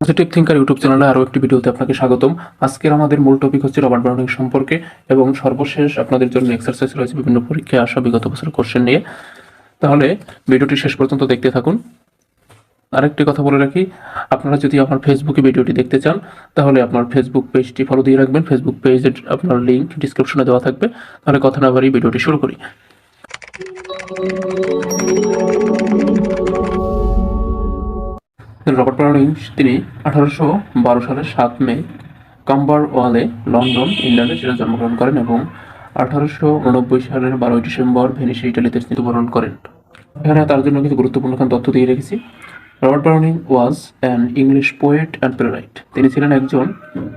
Positive thinker YouTube চ্যানেলে আরও একটি ভিডিওতে আপনাকে স্বাগতম। আজকের আমাদের মূল টপিক হচ্ছে রবার্ট ব্রাউনিং সম্পর্কে এবং সর্বশেষ আপনাদের জন্য এক্সারসাইজ রয়েছে বিভিন্ন পরীক্ষায় আসা বিগত বছরের কোশ্চেন নিয়ে। তাহলে ভিডিওটি শেষ পর্যন্ত দেখতে থাকুন। আরেকটি কথা বলে রাখি, আপনারা যদি আমার ফেসবুকে ভিডিওটি দেখতে চান তাহলে আপনার ফেসবুক পেজটি ফলো দিয়ে রাখবেন। ফেসবুক পেজের আপনার লিঙ্ক ডিসক্রিপশনে দেওয়া থাকবে। তাহলে কথা না বাড়িয়ে ভিডিওটি শুরু করি। রবার্ট ব্রাউনিং তিনি 1812 সালের 7 মে কাম্বারওয়ালে, লন্ডন, ইংল্যান্ডে সেটা জন্মগ্রহণ করেন এবং 1889 সালের 12 ডিসেম্বর ভেনিসে, ইটালিতে মৃত্যুবরণ করেন। এখানে তার জন্য কিছু গুরুত্বপূর্ণ তথ্য দিয়ে রেখেছি। Robert Browning was an English poet and playwright. তিনি ছিলেন একজন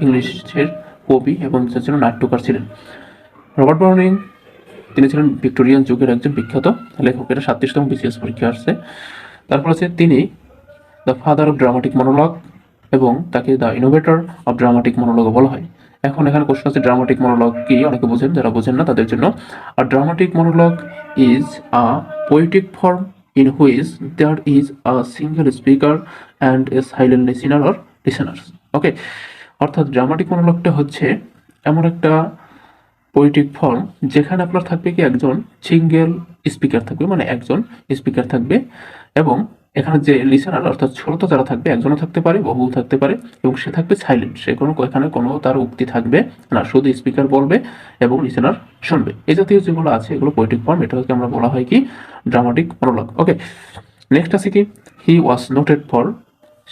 ইংলিশের কবি এবং একজন নাট্যকার ছিলেন। রবার্ট ব্রাউনিং তিনি ছিলেন ভিক্টোরিয়ান যুগের একজন বিখ্যাত লেখক। এটা 37তম বিসিএস পরীক্ষা আসছে। তারপর আছে তিনি the father of dramatic monologue এবং তাকে দ্য ইনোভেটর অফ ড্রামাটিক মনোলগও বলা হয়। এখন এখানে কোশ্চেন আছে ড্রামাটিক মনোলগ কি, অনেকে বোঝেন, যারা বোঝেন না তাদের জন্য। আর dramatic monologue is a poetic form in which there is a single speaker and a silent listener or listeners. ওকে, অর্থাৎ ড্রামাটিক মনোলগটা হচ্ছে এমন একটা পোয়েটিক ফর্ম যেখানে আপনার থাকবে কি একজন সিঙ্গেল স্পিকার থাকবে, মানে একজন স্পিকার থাকবে এবং এখানে যে লিসেনার অর্থাৎ শ্রোতা যারা থাকবে একজনও থাকতে পারে, বহু থাকতে পারে এবং সে থাকবে সাইলেন্ট। সে এখানে কোনো তার উক্তি থাকবে না, শুধু স্পিকার বলবে এবং লিসেনার শুনবে। এই জাতীয় যেগুলো আছে এগুলো পোয়েটিক ফর্ম, এটাকে আমরা বলা হয় কি ড্রামাটিক মনোলগ। ওকে, নেক্সট আছে কি হি ওয়াজ নোটেড ফর,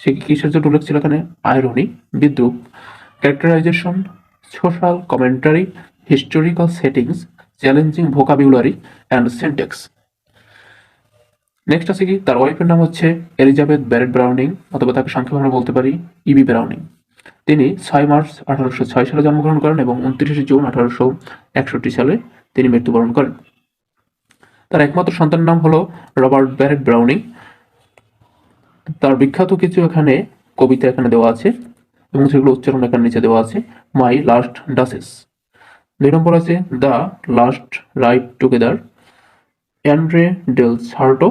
সে কিসের জন্য উল্লেখ ছিল এখানে? আইরনি, বিদ্রুপ, characterisation, social commentary, historical settings, challenging vocabulary and syntax. Next আছে কি তার ওয়াইফের নাম হচ্ছে এলিজাবেথ ব্যারেট ব্রাউনিং, অথবা তাকে সংক্ষেপে আমরা বলতে পারি ইবি ব্রাউনিং। তিনি 6 মার্চ 1806 সালে জন্মগ্রহণ করেন এবং 29 জুন 1861 সালে তিনি মৃত্যুবরণ করেন। তার একমাত্র সন্তানের নাম হলো রবার্ট ব্যারেট ব্রাউনিং। তার বিখ্যাত কিছু এখানে কবিতা এখানে দেওয়া আছে এবং সেগুলো উচ্চারণ এখানে নিচে দেওয়া আছে। মাই লাস্ট ডাচেস। 2 নম্বর আছে the last ride together, Andrea del Sarto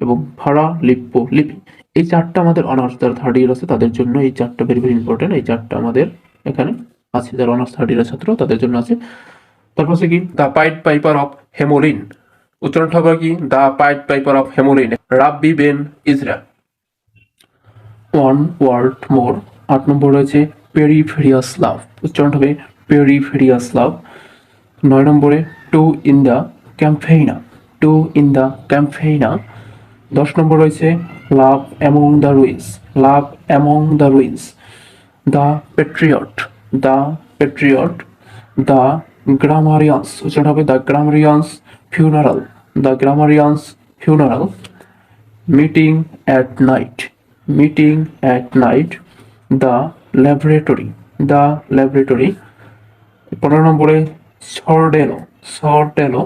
এবং ভাড়া লিপ্পো লিপি। এই চারটা আমাদের অনার্স যারা থার্ড ইয়ার আছে তাদের জন্য এই চারটা ভেরি ভেরি ইম্পর্টেন্ট। এই চারটা আমাদের এখানে আছে, যারা অনার্স থার্ড ইয়ারের ছাত্র তাদের জন্য আছে। তারপর আছে কি the pied piper of Hamelin, উচ্চারণটা হবে কি the pied piper of Hamelin, Rabbi Ben Ezra. One word more. 8 নম্বর রয়েছে পেরিফেরিয়াস লাভ, উচ্চারণ হবে পেরিফেরিয়াস লাভ। 9 নম্বরে two in the Campagna, two in the Campagna. 10 নম্বর রয়েছে love among the ruins, love among the ruins. The patriot, the patriot. The grammarian's, উচ্চারণ হবে the grammarian's funeral, the grammarian's funeral. Meeting at night, meeting at night. The laboratory, the laboratory. 15 নম্বরে সর্ডেলো, সর্ডেলো।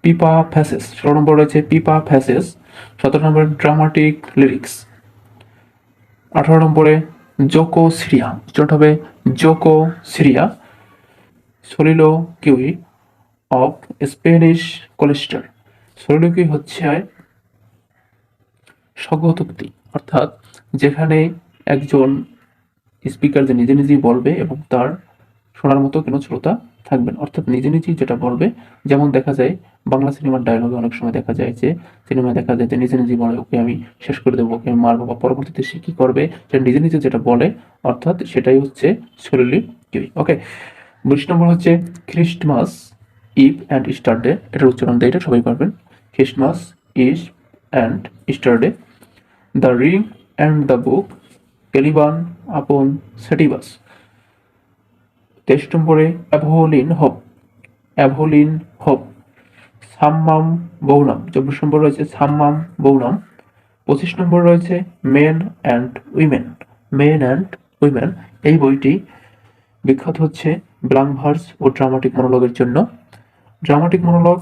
পিপা ফ্যাসেস, 16 নম্বর রয়েছে পিপা ফ্যাসেস। 17 নম্বরে dramatic lyrics. 18 নম্বরে Joko Syria, উচ্চারণ হবে Jocoseria. Soliloquy of Spanish cloister, soliloquy হচ্ছে স্বগতোক্তি, অর্থাৎ যেখানে একজন স্পিকার যে নিজে নিজেই বলবে এবং তার শোনার মতো কোনো শ্রোতা থাকবেন, অর্থাৎ নিজে নিজেই যেটা বলবে। যেমন দেখা যায় বাংলা সিনেমার ডায়লগে অনেক সময় দেখা যায় যে সিনেমায় দেখা যায় যে নিজে নিজেই বলে ওকে আমি শেষ করে দেবো, ওকে আমি মারবো, বা পরবর্তীতে সে কি করবে সেটা নিজে নিজে যেটা বলে, অর্থাৎ সেটাই হচ্ছে সলিলোকুই। ওকে, 20 নম্বর হচ্ছে খ্রিস্টমাস ইভ অ্যান্ড ইস্টারডে, এটার উচ্চারণ দিয়ে এটা সবাই পারবেন, Christmas Eve and Easter Day. The ring and the book, Caliban upon Setebos. 23 নম্বরে অ্যাভোলিন হোপ, অ্যাভোলিন হোপ। সাম্মাম বৌনাম, 24 নম্বর রয়েছে সাম্মাম বৌনাম। 25 নম্বর রয়েছে main and women, main and women. এই বইটি বিখ্যাত হচ্ছে ব্ল্যাঙ্ক ভার্স ও ড্রামাটিক মনোলগের জন্য। ড্রামাটিক মনোলগ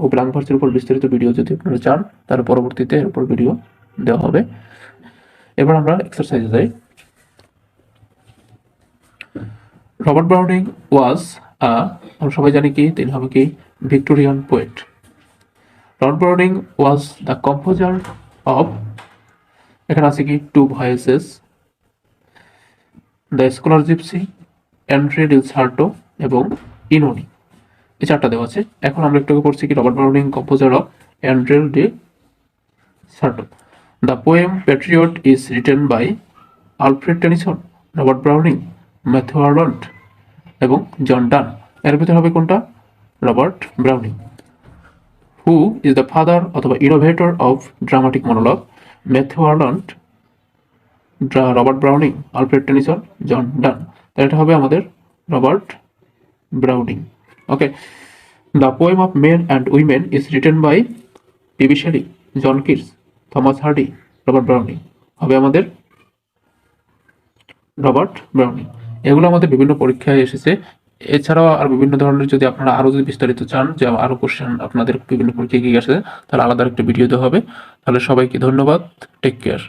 ও ব্ল্যাঙ্ক ভার্সের উপর বিস্তারিত ভিডিও যদি আপনারা চান তাহলে পরবর্তীতে এর উপর ভিডিও দেওয়া হবে। এবার আমরা এক্সারসাইজে যাই। রবার্ট ব্রাউনিং ওয়াজ আমরা সবাই জানি কি তিনি হবে কি Victorian poet. Robert Browning was the composer of, এখানে আছে কি two voices, the scholar gipsy, Andrea del Sarto এবং ইনোনি। এই চারটা দেওয়া আছে। এখন আমরা একটু আগে পড়ছি কি Robert Browning composer of Andrea del Sarto. The poem Patriot is written by Alfred Tennyson, Robert Browning, Matthew Arnold এবং জন ডান। এর ভিতরে হবে কোনটা? Robert Browning. Who is the father অথবা innovator of dramatic monologue? Matthew Arnold, Robert Browning, Alfred Tennyson, John Donne. তাহলে এটা হবে আমাদের Robert Browning. Okay. The poem of men and women is written by PB Shelley, John Keats, Thomas hardy, Robert Browning. হবে আমাদের Robert Browning. এগুলো আমাদের বিভিন্ন পরীক্ষায় এসেছে। এছাড়াও আর বিভিন্ন ধরনের যদি আপনারা আরও যদি বিস্তারিত চান যে আরও কোশ্চেন আপনাদের বিভিন্ন পরীক্ষায় কি আসে, তাহলে আলাদা একটা ভিডিও দেওয়া হবে। তাহলে সবাইকে ধন্যবাদ। Take care.